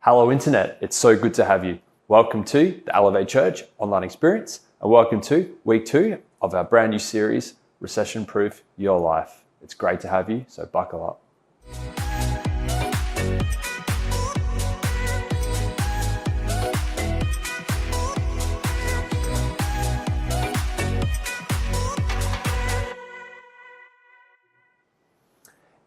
Hello Internet, it's so good to have you. Welcome to the Elevate Church online experience and welcome to week 2 of our brand new series, Recession Proof Your Life. It's great to have you, so buckle up.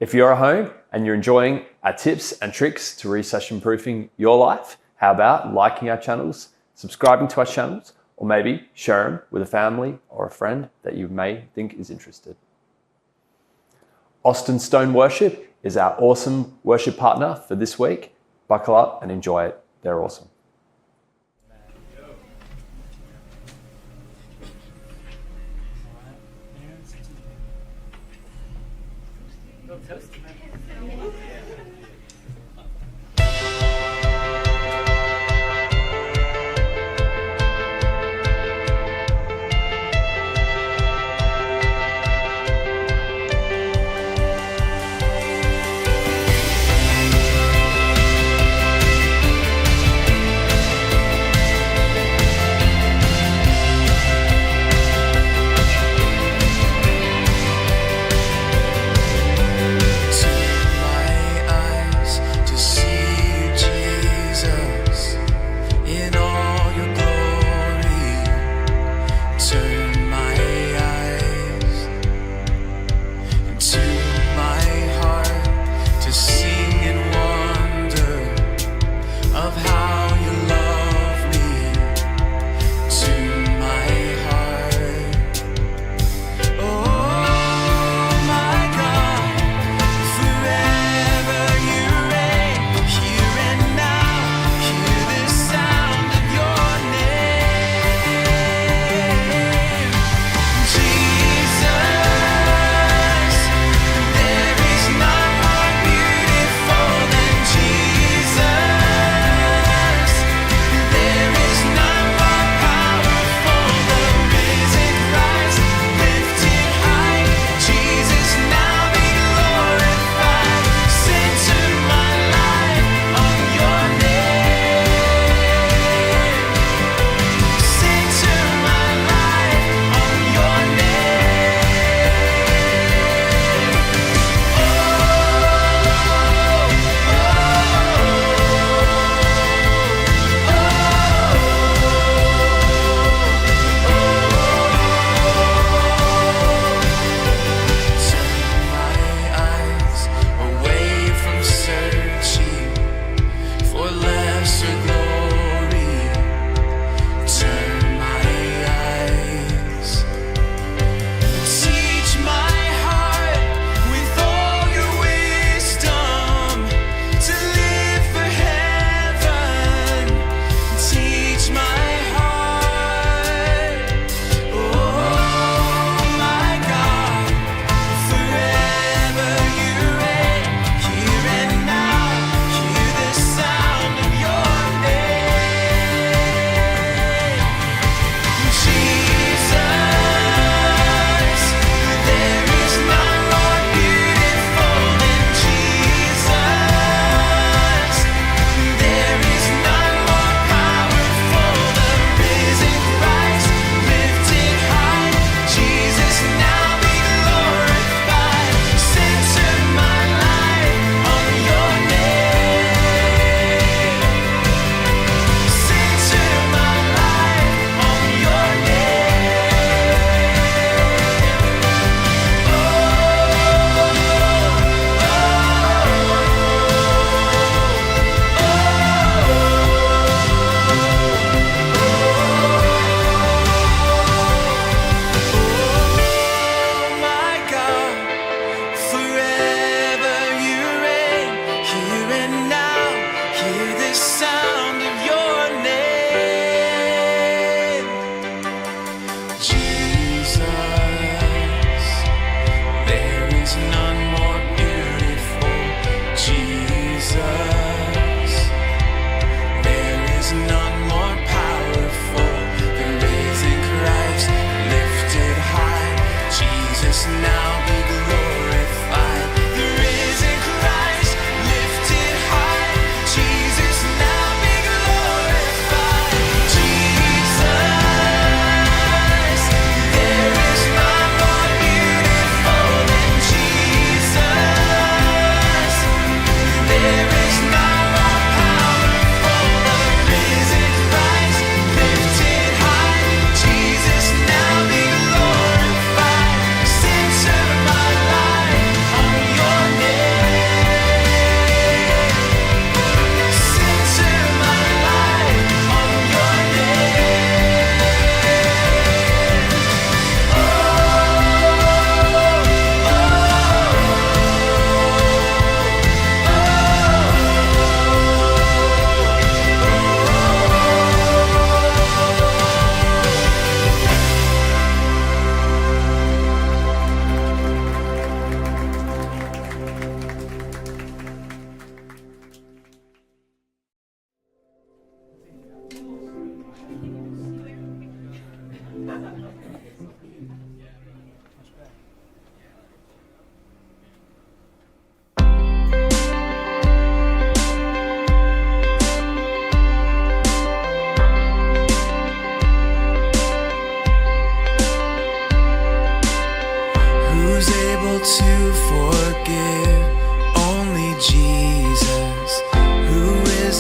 If you're at home and you're enjoying our tips and tricks to recession-proofing your life, how about liking our channels, subscribing to our channels, or maybe share them with a family or a friend that you may think is interested. Austin Stone Worship is our awesome worship partner for this week. Buckle up and enjoy it. They're awesome.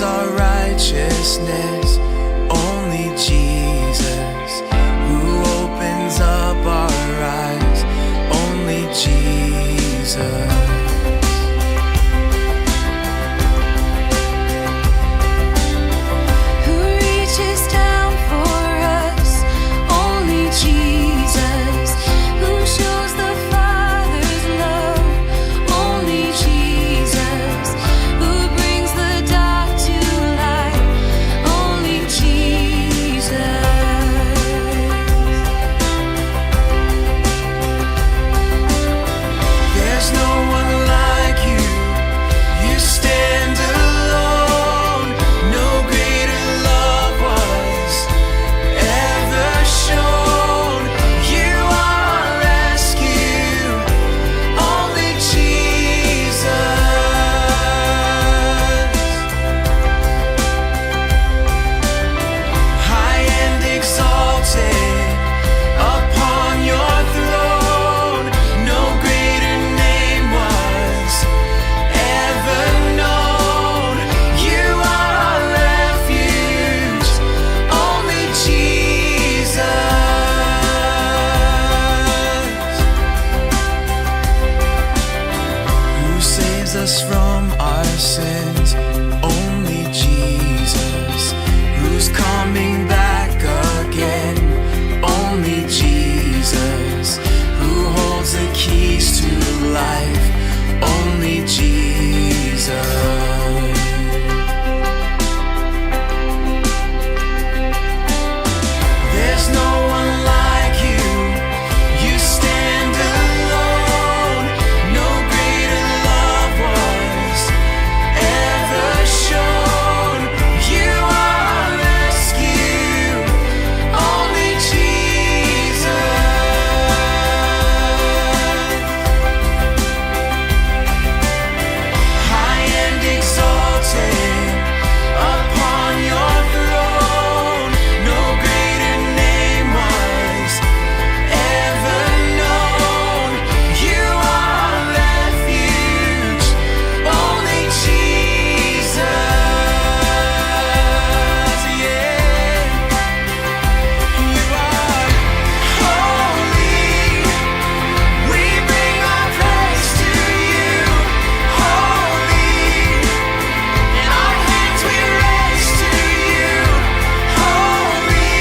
is our righteousness, only Jesus. Who opens up our eyes, only Jesus. Us from our sins, only Jesus. Who's coming back again, only Jesus. Who holds the keys to life, only Jesus. There's no one like you, you stand alone. No greater love was ever shown. You are our rescue, only Jesus. High and exalted upon your throne, no greater name was ever known. You are our refuge, only Jesus. Yeah, you are holy. We bring our praise to you, holy. In our hands we raise to you, holy.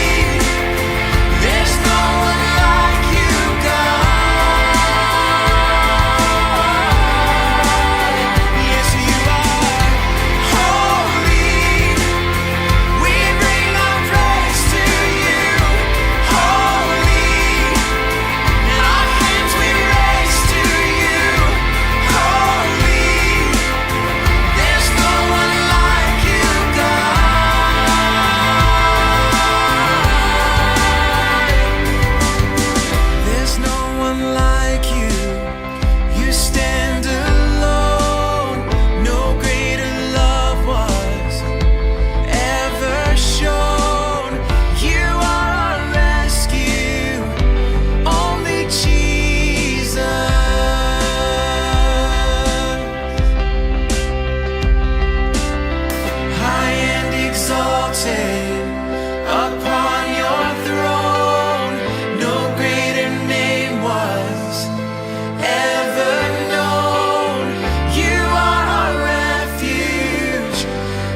There's no one like you, God. Yes, you are holy. We bring our praise to you, holy. In our hands we raise to you, holy. There's no one like you, God. There's no one like you. You stand alone. No greater love was ever shown. You are our rescue, only Jesus. High and exalted upon your throne, no greater name was ever known. You are our refuge,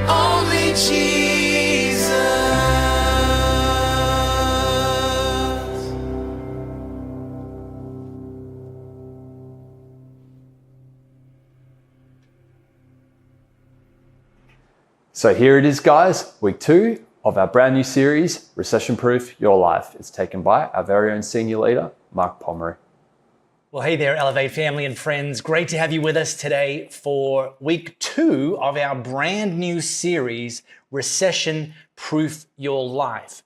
only Jesus. So here it is, guys, week 2 of our brand new series, Recession Proof Your Life. It's taken by our very own senior leader, Mark Pomeroy. Well, hey there, Elevate family and friends. Great to have you with us today for week 2 of our brand new series, Recession Proof Your Life.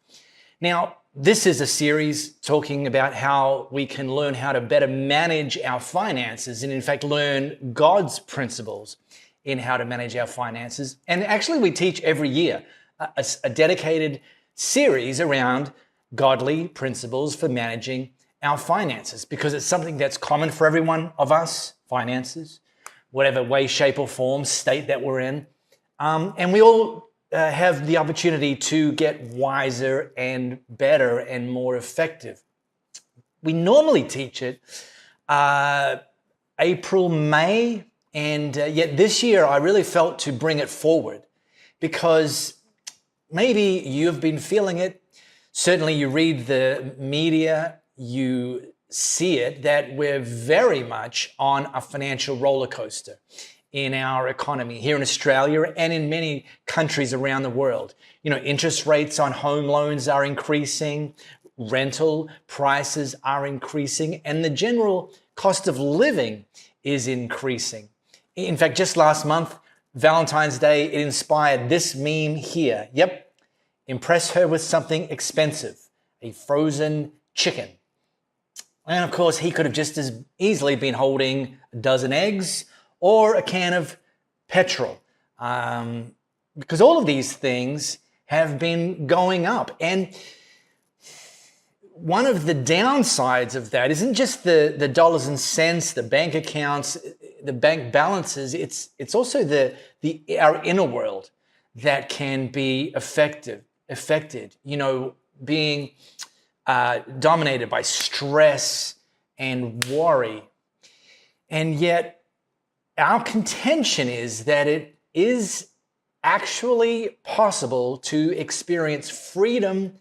Now, this is a series talking about how we can learn how to better manage our finances and, in fact, learn God's principles in how to manage our finances. And actually, we teach every year a dedicated series around godly principles for managing our finances, because it's something that's common for every one of us, finances, whatever way, shape or form, state that we're in. And we all have the opportunity to get wiser and better and more effective. We normally teach it April, May, and yet this year I really felt to bring it forward because maybe you've been feeling it. Certainly you read the media, you see it, that we're very much on a financial roller coaster in our economy here in Australia and in many countries around the world. You know, interest rates on home loans are increasing, rental prices are increasing, and the general cost of living is increasing. In fact, just last month, Valentine's Day, it inspired this meme here. Yep, impress her with something expensive, a frozen chicken. And of course, he could have just as easily been holding a dozen eggs or a can of petrol, because all of these things have been going up. And one of the downsides of that isn't just the dollars and cents, the bank accounts, the bank balances. It's also our inner world that can be affected. You know, being dominated by stress and worry, and yet our contention is that it is actually possible to experience freedom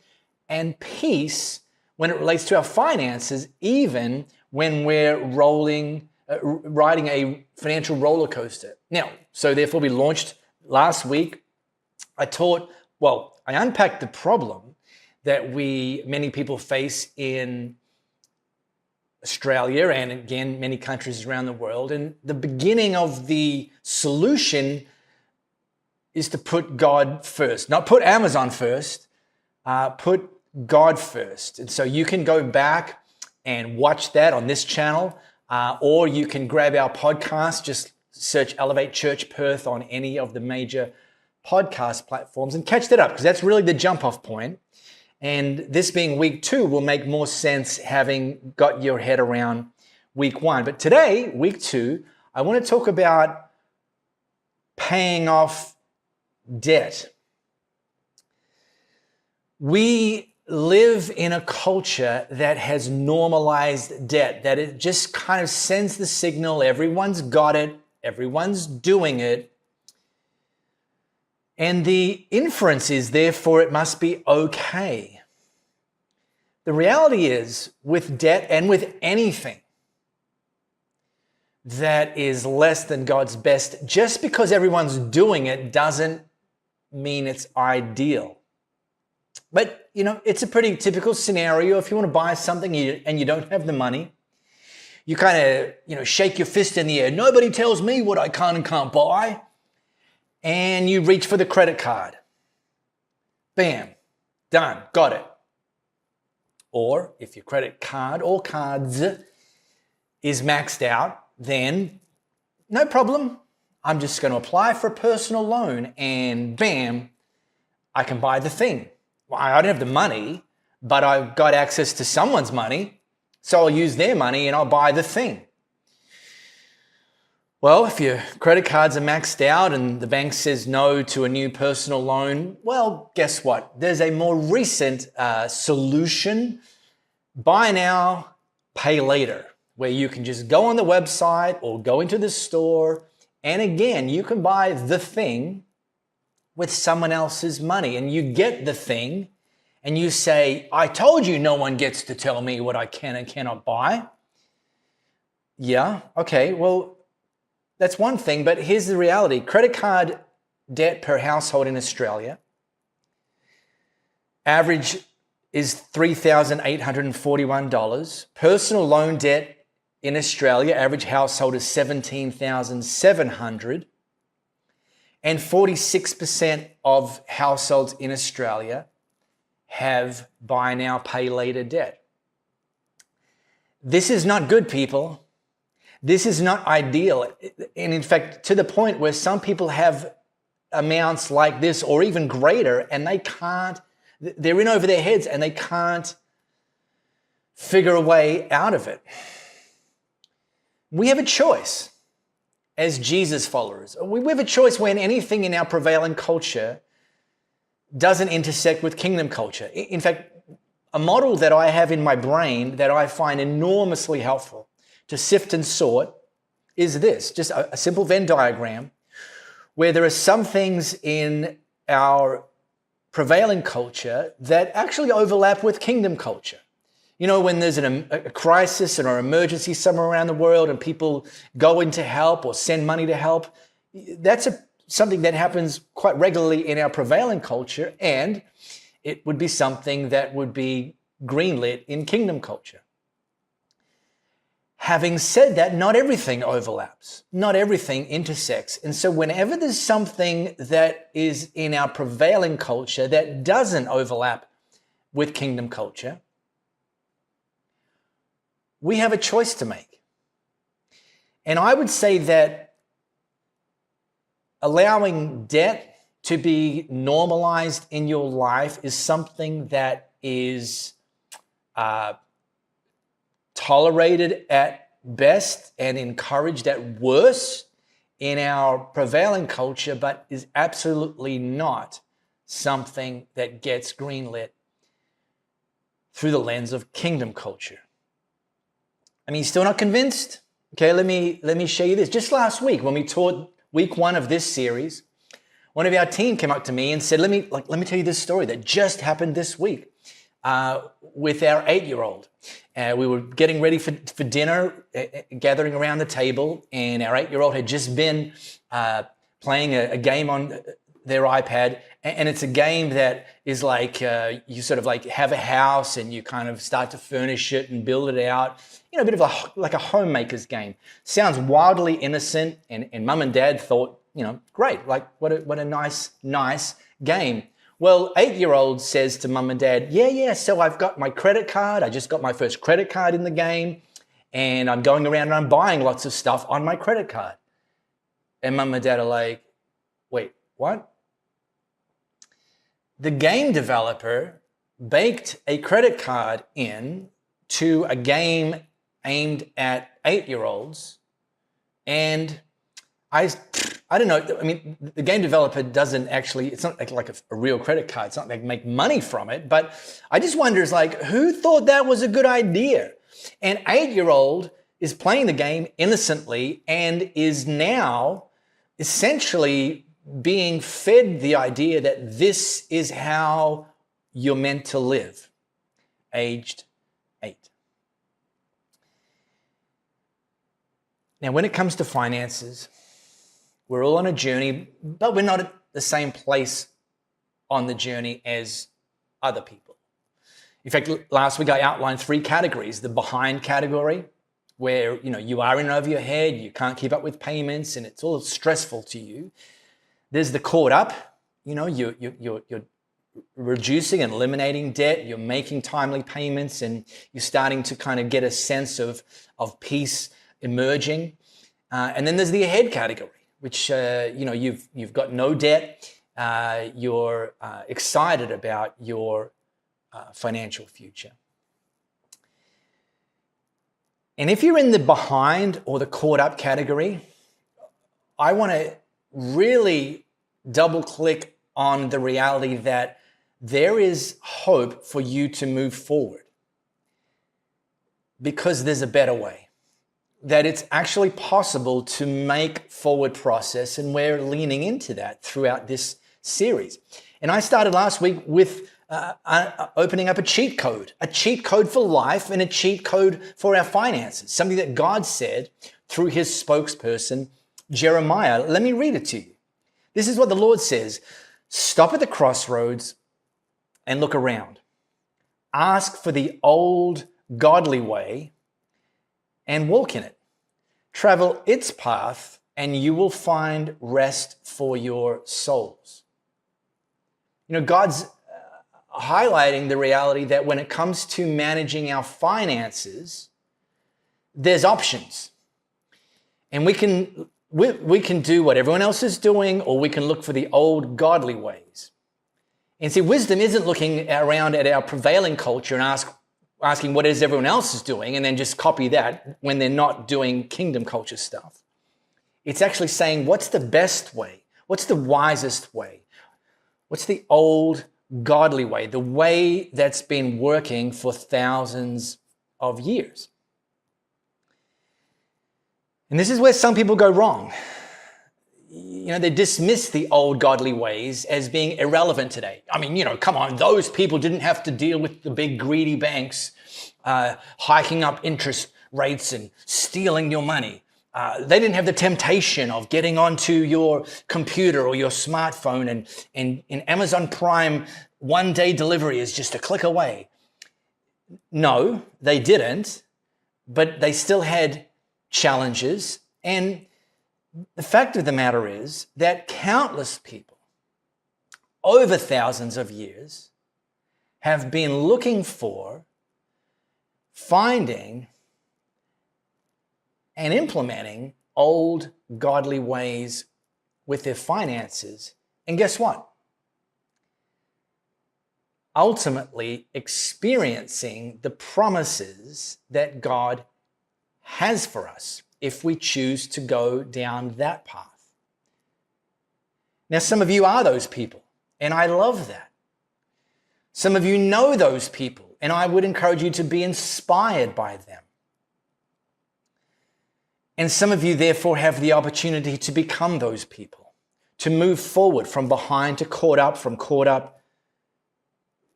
and peace when it relates to our finances, even when we're riding a financial roller coaster. Now, so therefore we launched last week. I unpacked the problem that many people face in Australia and again, many countries around the world. And the beginning of the solution is to put God first, not put Amazon first, put God first. And so you can go back and watch that on this channel, or you can grab our podcast, just search Elevate Church Perth on any of the major podcast platforms and catch that up, because that's really the jump off point. And this being week 2 will make more sense having got your head around week 1. But today, week 2, I want to talk about paying off debt. We live in a culture that has normalized debt, that it just kind of sends the signal, everyone's got it, everyone's doing it. And the inference is, therefore, it must be okay. The reality is, with debt and with anything that is less than God's best, just because everyone's doing it doesn't mean it's ideal. But, you know, it's a pretty typical scenario. If you want to buy something and you don't have the money, you kind of, shake your fist in the air. Nobody tells me what I can and can't buy. And you reach for the credit card. Bam, done, got it. Or if your credit card or cards is maxed out, then no problem. I'm just going to apply for a personal loan and bam, I can buy the thing. Well, I don't have the money, but I've got access to someone's money, so I'll use their money and I'll buy the thing. Well, if your credit cards are maxed out and the bank says no to a new personal loan, well, guess what? There's a more recent solution, buy now, pay later, where you can just go on the website or go into the store, and again, you can buy the thing with someone else's money, and you get the thing, and you say, I told you no one gets to tell me what I can and cannot buy. Yeah, okay, well, that's one thing, but here's the reality. Credit card debt per household in Australia, average is $3,841. Personal loan debt in Australia, average household is $17,700. And 46% of households in Australia have buy now, pay later debt. This is not good, people. This is not ideal. And in fact, to the point where some people have amounts like this or even greater, and they're in over their heads and they can't figure a way out of it. We have a choice. as Jesus followers. We have a choice when anything in our prevailing culture doesn't intersect with kingdom culture. In fact, a model that I have in my brain that I find enormously helpful to sift and sort is this, just a simple Venn diagram where there are some things in our prevailing culture that actually overlap with kingdom culture. You know, when there's a crisis or an emergency somewhere around the world and people go in to help or send money to help, that's something that happens quite regularly in our prevailing culture, and it would be something that would be greenlit in kingdom culture. Having said that, not everything overlaps, not everything intersects. And so whenever there's something that is in our prevailing culture that doesn't overlap with kingdom culture, we have a choice to make. And I would say that allowing debt to be normalized in your life is something that is tolerated at best and encouraged at worst in our prevailing culture, but is absolutely not something that gets greenlit through the lens of kingdom culture. I mean, you're still not convinced? Okay, let me show you this. Just last week, when we taught week 1 of this series, one of our team came up to me and said, let me tell you this story that just happened this week with our 8-year-old. We were getting ready for dinner, gathering around the table, and our 8-year-old had just been playing a game on their iPad, and it's a game that is like you sort of like have a house and you kind of start to furnish it and build it out. You know, a bit of like a homemaker's game. Sounds wildly innocent, and mum and dad thought, you know, great, like what a nice game. Well, 8-year-old says to mum and dad, yeah, so I've got my credit card. I just got my first credit card in the game, and I'm going around and I'm buying lots of stuff on my credit card. And mum and dad are like, wait, what? The game developer baked a credit card in to a game aimed at 8-year-olds, and I don't know. I mean, the game developer doesn't actually, it's not like a real credit card. It's not like they make money from it, but I just wonder, is like, who thought that was a good idea? An 8-year-old is playing the game innocently and is now essentially being fed the idea that this is how you're meant to live, aged 8. Now, when it comes to finances, we're all on a journey, but we're not at the same place on the journey as other people. In fact, last week I outlined 3 categories. The behind category, where you are in over your head, you can't keep up with payments, and it's all stressful to you. There's the caught up. You're reducing and eliminating debt. You're making timely payments, and you're starting to kind of get a sense of peace emerging. And then there's the ahead category, which you've got no debt. You're excited about your financial future. And if you're in the behind or the caught up category, I want to really double click on the reality that there is hope for you to move forward, because there's a better way, that it's actually possible to make forward process, and we're leaning into that throughout this series. And I started last week with opening up a cheat code for life and a cheat code for our finances, something that God said through his spokesperson, Jeremiah. Let me read it to you. This is what the Lord says. Stop at the crossroads and look around. Ask for the old godly way and walk in it. Travel its path and you will find rest for your souls. God's highlighting the reality that when it comes to managing our finances, there's options. And we can do what everyone else is doing, or we can look for the old godly ways. And see, wisdom isn't looking around at our prevailing culture and asking what is everyone else is doing and then just copy that when they're not doing kingdom culture stuff. It's actually saying, what's the best way? What's the wisest way? What's the old godly way? The way that's been working for thousands of years. And this is where some people go wrong. They dismiss the old godly ways as being irrelevant today. I mean, come on, those people didn't have to deal with the big greedy banks hiking up interest rates and stealing your money. They didn't have the temptation of getting onto your computer or your smartphone and in Amazon Prime, one-day delivery is just a click away. No, they didn't, but they still had challenges. And the fact of the matter is that countless people over thousands of years have been looking for, finding, and implementing old godly ways with their finances. And guess what? Ultimately experiencing the promises that God has for us if we choose to go down that path. Now, some of you are those people, and I love that. Some of you know those people, and I would encourage you to be inspired by them. And some of you, therefore, have the opportunity to become those people, to move forward from behind to caught up, from caught up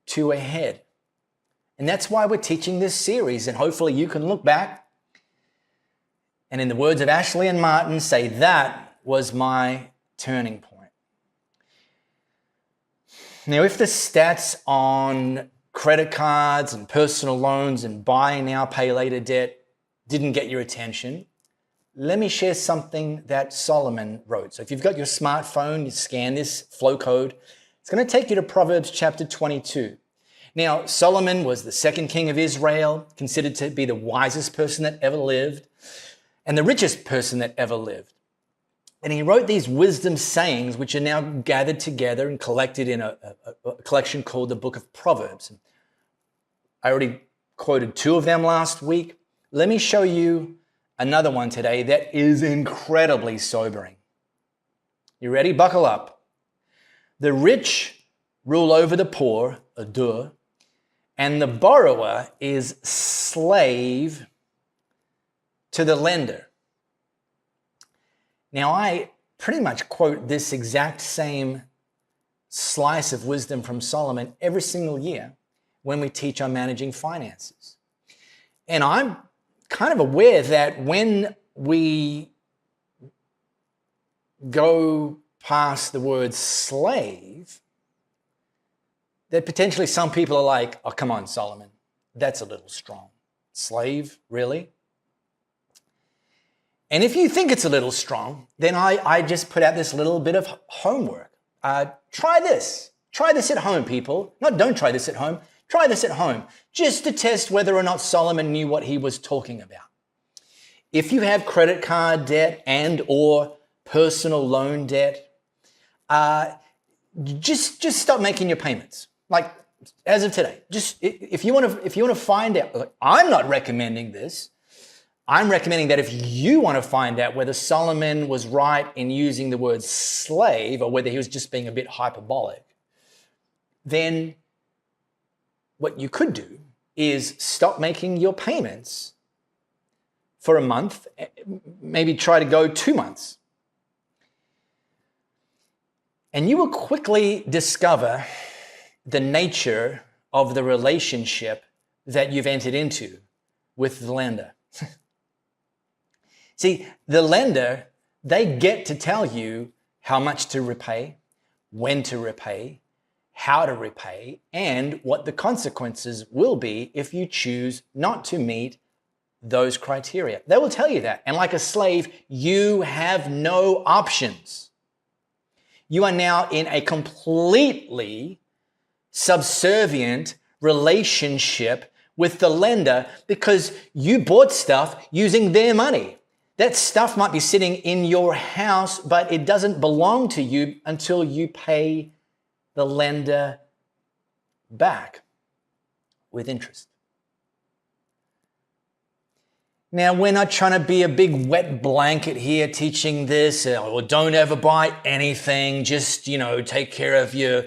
to ahead. And that's why we're teaching this series, and hopefully you can look back and, in the words of Ashley and Martin, say, that was my turning point. Now, if the stats on credit cards and personal loans and buy now, pay later debt didn't get your attention, let me share something that Solomon wrote. So if you've got your smartphone, you scan this flow code. It's going to take you to Proverbs chapter 22. Now, Solomon was the second king of Israel, considered to be the wisest person that ever lived and the richest person that ever lived. And he wrote these wisdom sayings, which are now gathered together and collected in a collection called the Book of Proverbs. I already quoted two of them last week. Let me show you another one today that is incredibly sobering. You ready? Buckle up. The rich rule over the poor, and the borrower is slave to the lender. Now, I pretty much quote this exact same slice of wisdom from Solomon every single year when we teach on managing finances. And I'm kind of aware that when we go past the word slave, that potentially some people are like, oh, come on, Solomon, that's a little strong. Slave, really? And if you think it's a little strong, then I just put out this little bit of homework. Try this. Try this at home, people. No, don't try this at home. Try this at home, just to test whether or not Solomon knew what he was talking about. If you have credit card debt and or personal loan debt, just stop making your payments. Like, as of today, just if you want to find out, like, I'm not recommending this. I'm recommending that if you want to find out whether Solomon was right in using the word slave or whether he was just being a bit hyperbolic, then what you could do is stop making your payments for a month, maybe try to go 2 months. And you will quickly discover the nature of the relationship that you've entered into with the lender. See, the lender, they get to tell you how much to repay, when to repay, how to repay, and what the consequences will be if you choose not to meet those criteria. They will tell you that. And like a slave, you have no options. You are now in a completely subservient relationship with the lender because you bought stuff using their money. That stuff might be sitting in your house, but it doesn't belong to you until you pay the lender back with interest. Now, we're not trying to be a big wet blanket here teaching this, or don't ever buy anything. Just, take care of your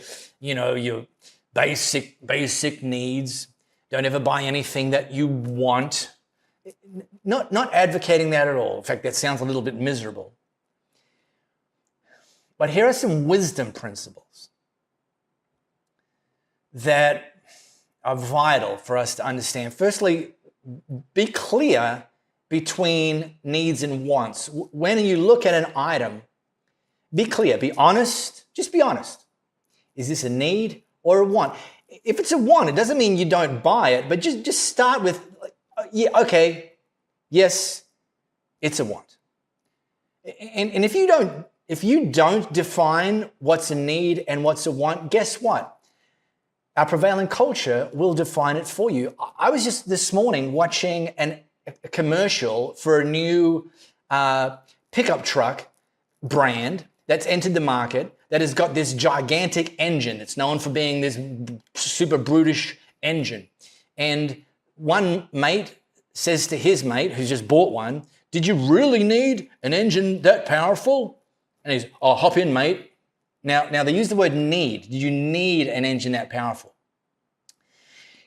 basic needs. Don't ever buy anything that you want. Not advocating that at all. In fact, that sounds a little bit miserable. But here are some wisdom principles that are vital for us to understand. Firstly, be clear between needs and wants. When you look at an item, be clear, be honest, just be honest. Is this a need or a want? If it's a want, it doesn't mean you don't buy it, but just start with, yes, it's a want. And if you don't define what's a need and what's a want, guess what? Our prevailing culture will define it for you. I was just this morning watching a commercial for a new pickup truck brand that's entered the market that has got this gigantic engine. It's known for being this super brutish engine. And one mate says to his mate, who's just bought one, "Did you really need an engine that powerful?" And he's, "Oh, hop in, mate." Now they use the word need. Did you need an engine that powerful?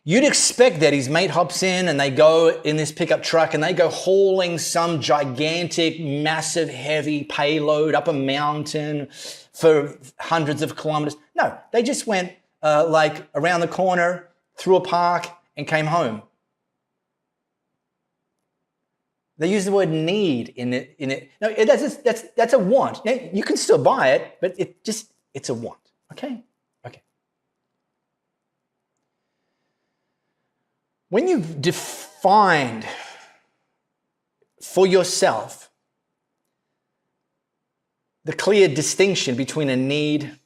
You'd expect that his mate hops in and they go in this pickup truck and they go hauling some gigantic, massive, heavy payload up a mountain for hundreds of kilometers. No, they just went around the corner, through a park, and came home. They use the word need in it. No, that's a want. Now, you can still buy it, but it's a want. Okay? Okay. When you've defined for yourself the clear distinction between a need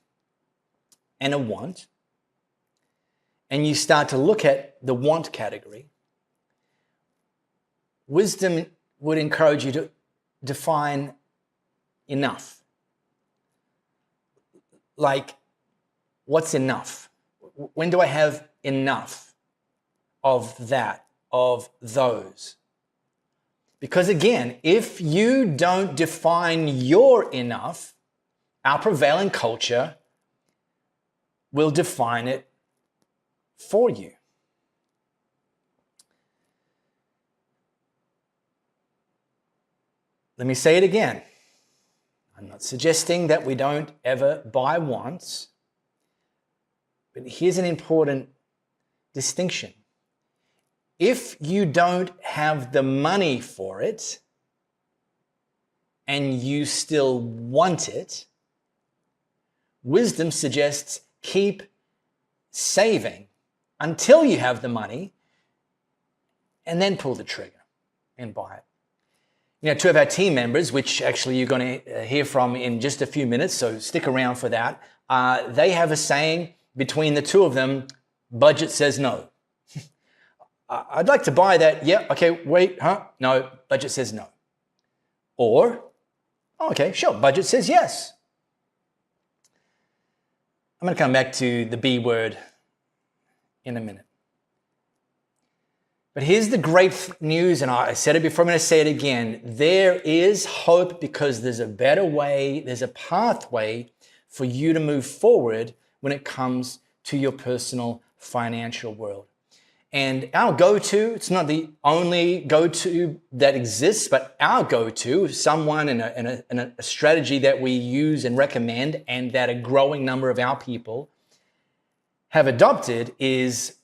and a want, and you start to look at the want category, wisdom would encourage you to define enough. Like, what's enough? When do I have enough of that, of those? Because again, if you don't define your enough, our prevailing culture will define it for you. Let me say it again. I'm not suggesting that we don't ever buy wants, but here's an important distinction. If you don't have the money for it and you still want it, wisdom suggests keep saving until you have the money and then pull the trigger and buy it. Two of our team members, which actually you're going to hear from in just a few minutes, so stick around for that, they have a saying between the two of them, budget says no. I'd like to buy that. Yeah, okay, wait, no, budget says no. Or, okay, sure, budget says yes. I'm going to come back to the B word in a minute. But here's the great news, and I said it before, I'm going to say it again. There is hope because there's a better way, there's a pathway for you to move forward when it comes to your personal financial world. And our go-to, it's not the only go-to that exists, but our go-to, someone in a strategy that we use and recommend and that a growing number of our people have adopted is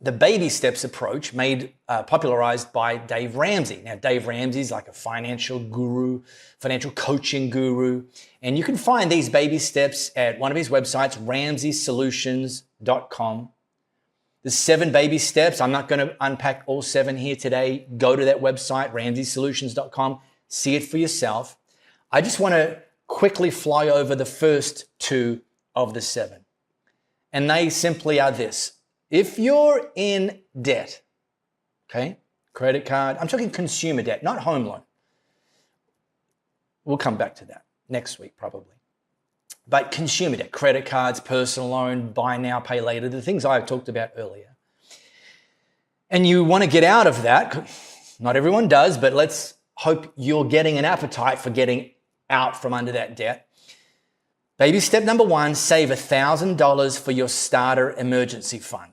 the baby steps approach made popularized by Dave Ramsey. Now, Dave Ramsey's like a financial guru, financial coaching guru, and you can find these baby steps at one of his websites, ramseysolutions.com. There's 7 baby steps. I'm not going to unpack all 7 here today. Go to that website, ramseysolutions.com. See it for yourself. I just want to quickly fly over the first 2 of the 7. And they simply are this. If you're in debt, okay, credit card, I'm talking consumer debt, not home loan. We'll come back to that next week probably. But consumer debt, credit cards, personal loan, buy now, pay later, the things I talked about earlier. And you want to get out of that, Not everyone does, but let's hope you're getting an appetite for getting out from under that debt. Baby step number 1, save $1,000 for your starter emergency fund.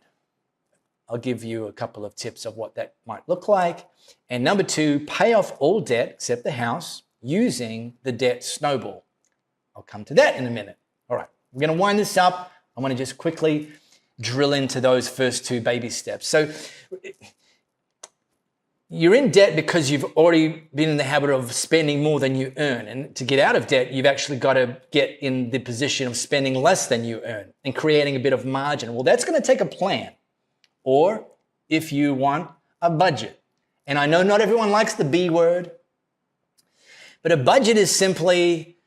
I'll give you a couple of tips of what that might look like. And number 2, pay off all debt except the house using the debt snowball. I'll come to that in a minute. All right, we're going to wind this up. I want to just quickly drill into those first 2 baby steps. So you're in debt because you've already been in the habit of spending more than you earn. And to get out of debt, you've actually got to get in the position of spending less than you earn and creating a bit of margin. Well, that's going to take a plan. Or, if you want, a budget. And I know not everyone likes the B word, but a budget is simply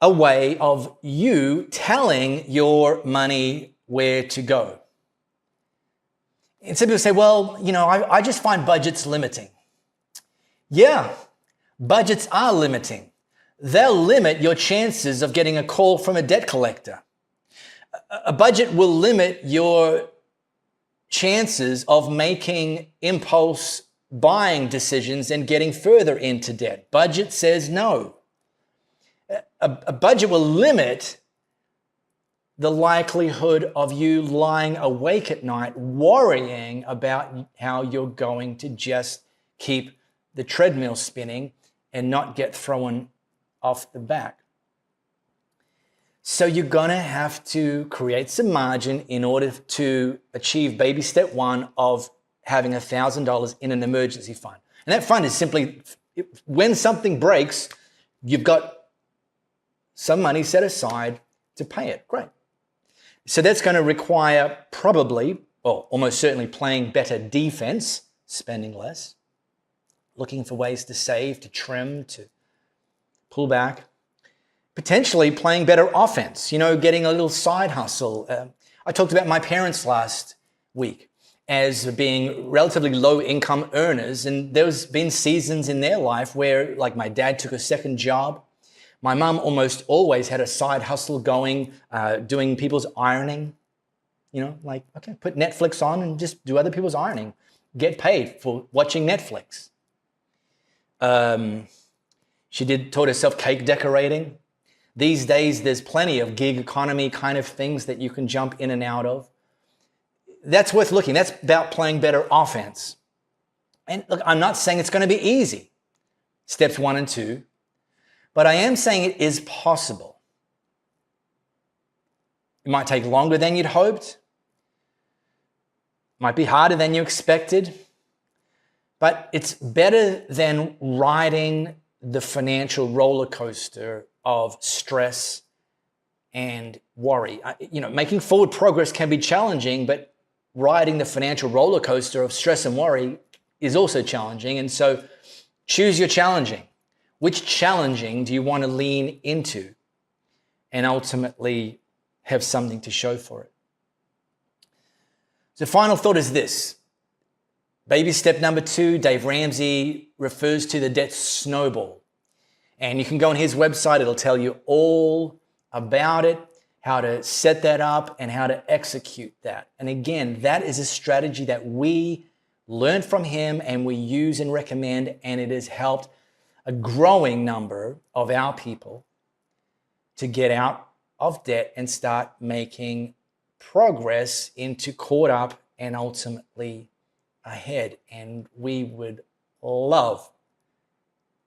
a way of you telling your money where to go. And some people say, well, I just find budgets limiting. Yeah, budgets are limiting. They'll limit your chances of getting a call from a debt collector. A budget will limit your chances of making impulse buying decisions and getting further into debt. Budget says no. A budget will limit the likelihood of you lying awake at night worrying about how you're going to just keep the treadmill spinning and not get thrown off the back. So you're going to have to create some margin in order to achieve baby step 1 of having $1,000 in an emergency fund. And that fund is simply, when something breaks, you've got some money set aside to pay it. Great. So that's going to require probably, or almost certainly, playing better defense, spending less, looking for ways to save, to trim, to pull back. Potentially playing better offense, getting a little side hustle. I talked about my parents last week as being relatively low income earners. And there's been seasons in their life where, like, my dad took a second job. My mum almost always had a side hustle going, doing people's ironing. Okay, put Netflix on and just do other people's ironing. Get paid for watching Netflix. She taught herself cake decorating. These days, there's plenty of gig economy kind of things that you can jump in and out of. That's worth looking. That's about playing better offense. And look, I'm not saying it's going to be easy, steps 1 and 2, but I am saying it is possible. It might take longer than you'd hoped. It might be harder than you expected. But it's better than riding the financial roller coaster of stress and worry. Making forward progress can be challenging, but riding the financial roller coaster of stress and worry is also challenging. And so choose your challenging. Which challenging do you want to lean into and ultimately have something to show for it? So final thought is this. Baby step number 2, Dave Ramsey refers to the debt snowball. And you can go on his website. It'll tell you all about it, how to set that up, and how to execute that. And again, that is a strategy that we learned from him and we use and recommend, and it has helped a growing number of our people to get out of debt and start making progress into caught up and ultimately ahead. And we would love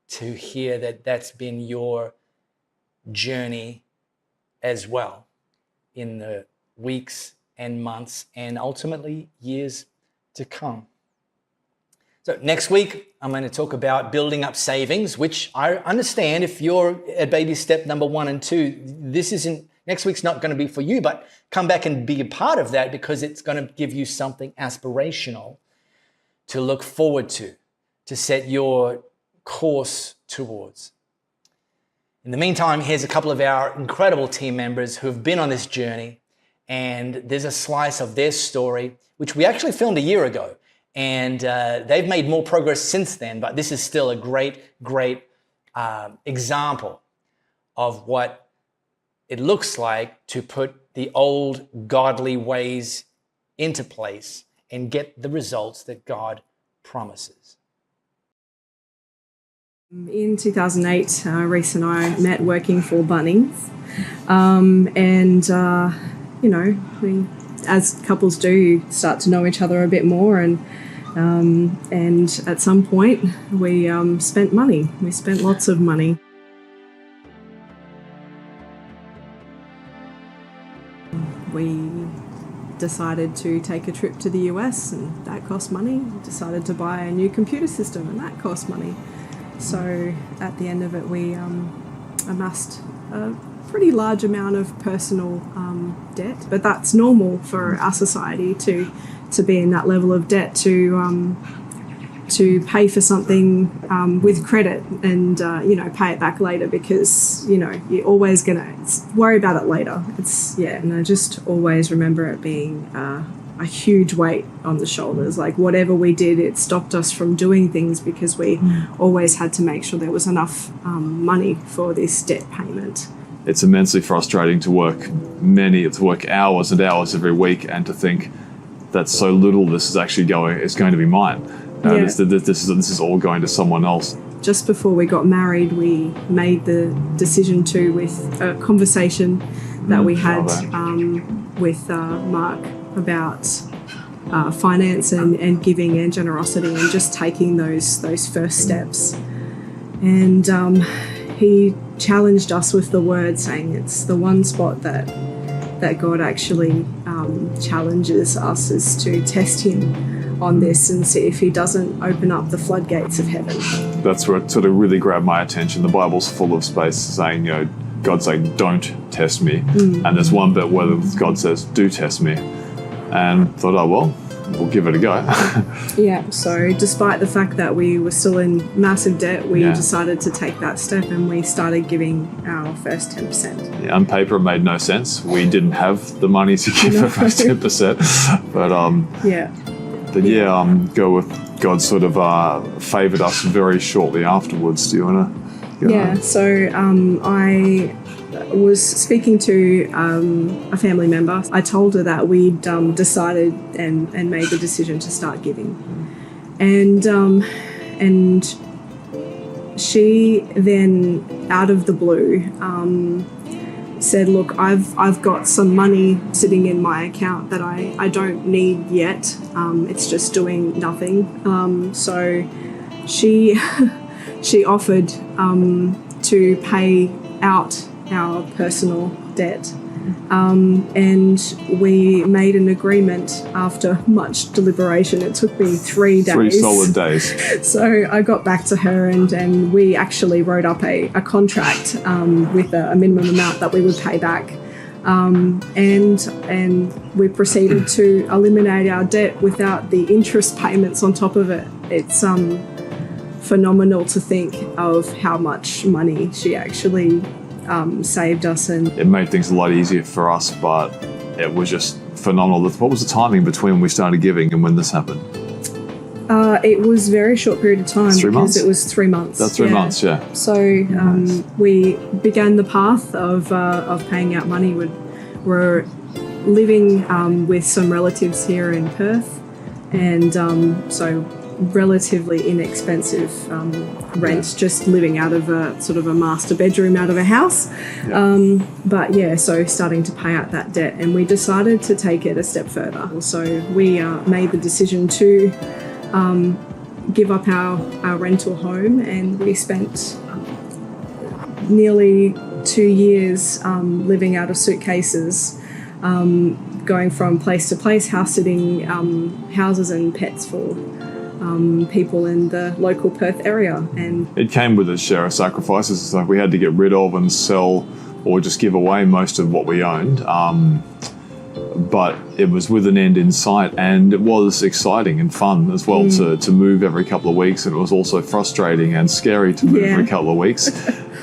to hear that that's been your journey as well in the weeks and months and ultimately years to come. So next week, I'm going to talk about building up savings, which I understand if you're at baby step number 1 and 2, next week's not going to be for you, but come back and be a part of that because it's going to give you something aspirational to look forward to set your course towards. In the meantime, here's a couple of our incredible team members who have been on this journey, and there's a slice of their story, which we actually filmed a year ago. And they've made more progress since then, but this is still a great example of what it looks like to put the old godly ways into place and get the results that God promises. In 2008, Reese and I met working for Bunnings, we, as couples do, start to know each other a bit more, and at some point we spent money. We spent lots of money. We decided to take a trip to the US, and that cost money. We decided to buy a new computer system, and that cost money. So at the end of it, we amassed a pretty large amount of personal debt, but that's normal for our society to be in that level of debt, to pay for something with credit and pay it back later, because you're always gonna worry about it later. And I just always remember it being a huge weight on the shoulders. Like, whatever we did, it stopped us from doing things because we always had to make sure there was enough money for this debt payment. It's immensely frustrating to work hours and hours every week, and to think that so little this is actually going to be mine. This is all going to someone else. Just before we got married, we made the decision with a conversation that we had with Mark about finance and giving and generosity, and just taking those first steps. And he challenged us with the word, saying it's the one spot that God actually challenges us, is to test him on this and see if he doesn't open up the floodgates of heaven. That's where it sort of really grabbed my attention. The Bible's full of space saying, God saying, don't test me. And there's one bit where God says, do test me. And thought, we'll give it a go. Yeah, so despite the fact that we were still in massive debt, we decided to take that step, and we started giving our first 10%. Yeah, on paper, it made no sense. We didn't have the money to give the first 10%. But go with God sort of favoured us very shortly afterwards. Do you want to? Yeah, so I was speaking to a family member. I told her that we'd decided and made the decision to start giving. And she then, out of the blue, said, look, I've got some money sitting in my account that I don't need yet. It's just doing nothing. So she offered to pay out our personal debt. And we made an agreement after much deliberation. It took me 3 days. 3 solid days. So I got back to her, and we actually wrote up a contract with a minimum amount that we would pay back. And we proceeded to eliminate our debt without the interest payments on top of it. It's phenomenal to think of how much money she actually saved us. And it made things a lot easier for us, but it was just phenomenal. What was the timing between when we started giving and when this happened? It was a very short period of time. 3 months? It was 3 months. That's 3 months, yeah. So we began the path of paying out money. We're living with some relatives here in Perth, and so relatively inexpensive rent, just living out of a sort of a master bedroom out of a house. So starting to pay out that debt, and we decided to take it a step further. So we made the decision to give up our rental home, and we spent nearly 2 years living out of suitcases, going from place to place, house sitting houses and pets for people in the local Perth area. And it came with a share of sacrifices. It's like we had to get rid of and sell or just give away most of what we owned. But it was with an end in sight, and it was exciting and fun as well to move every couple of weeks, and it was also frustrating and scary to move every couple of weeks.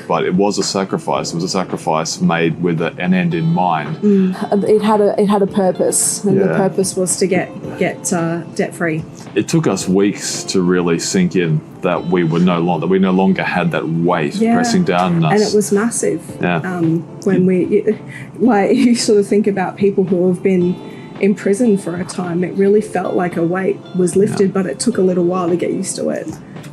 But it was a sacrifice. It was a sacrifice made with an end in mind. It had a purpose, and the purpose was to get debt free. It took us weeks to really sink in that we no longer had that weight pressing down on us, and it was massive. Yeah. When you sort of think about people who have been in prison for a time, it really felt like a weight was lifted, but it took a little while to get used to it.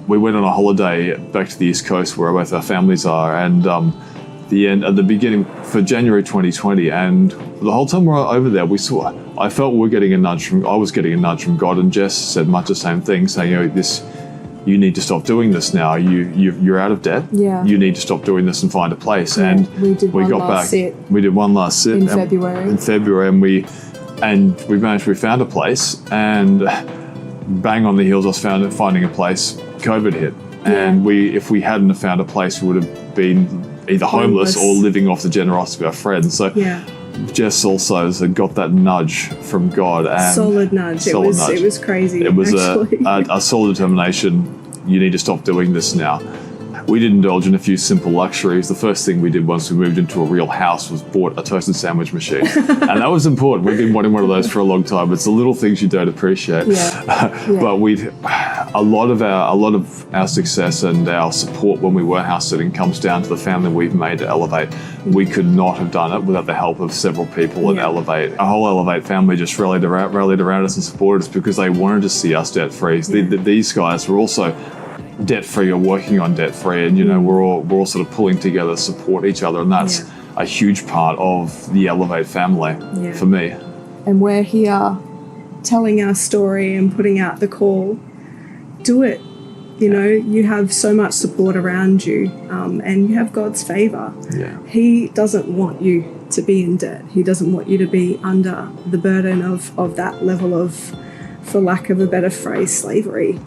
we went on a holiday back to the East Coast where both our families are, and at the beginning for January 2020, and the whole time we were over there, I felt I was getting a nudge from God, and Jess said much the same thing, saying, you need to stop doing this now. You're out of debt. Yeah. You need to stop doing this and find a place. Yeah, And we did one got last back. sit We did one last sit in February. and we found a place, and bang on the heels of finding a place, COVID hit. And if we hadn't have found a place, we would have been either homeless or living off the generosity of our friends. So Jess also has got that nudge from God. And solid nudge. It was crazy. It was actually. a solid determination. You need to stop doing this now. We did indulge in a few simple luxuries. The first thing we did once we moved into a real house was bought a toasted sandwich machine. And that was important. We've been wanting one of those for a long time. It's the little things you don't appreciate. But a lot of our success and our support when we were house sitting comes down to the family we've made at Elevate. We could not have done it without the help of several people at Elevate. Our whole Elevate family just rallied around us and supported us because they wanted to see us debt free. These guys were also debt free or working on debt free, and we're all sort of pulling together to support each other, and that's a huge part of the Elevate family for me. And we're here telling our story and putting out the call. Do it. You have so much support around you, and you have God's favor. He doesn't want you to be in debt. He doesn't want you to be under the burden of that level of, for lack of a better phrase, slavery.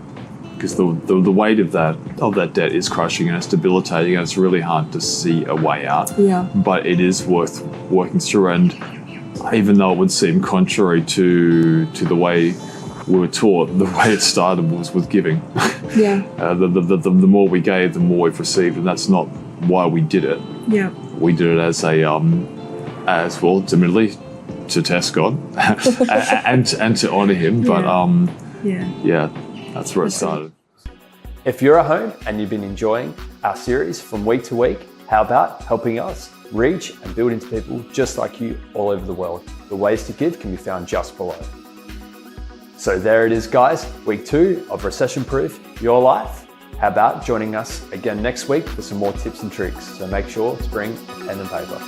Because the weight of that debt is crushing and it's debilitating, and it's really hard to see a way out. But it is worth working through, and even though it would seem contrary to the way we were taught, the way it started was with giving. The more we gave, the more we've received, and that's not why we did it. We did it as ultimately to test God and to honour Him. But that's where it started. If you're at home and you've been enjoying our series from week to week, how about helping us reach and build into people just like you all over the world? The ways to give can be found just below. So there it is, guys, week 2 of Recession Proof Your Life. How about joining us again next week for some more tips and tricks? So make sure to bring a pen and paper.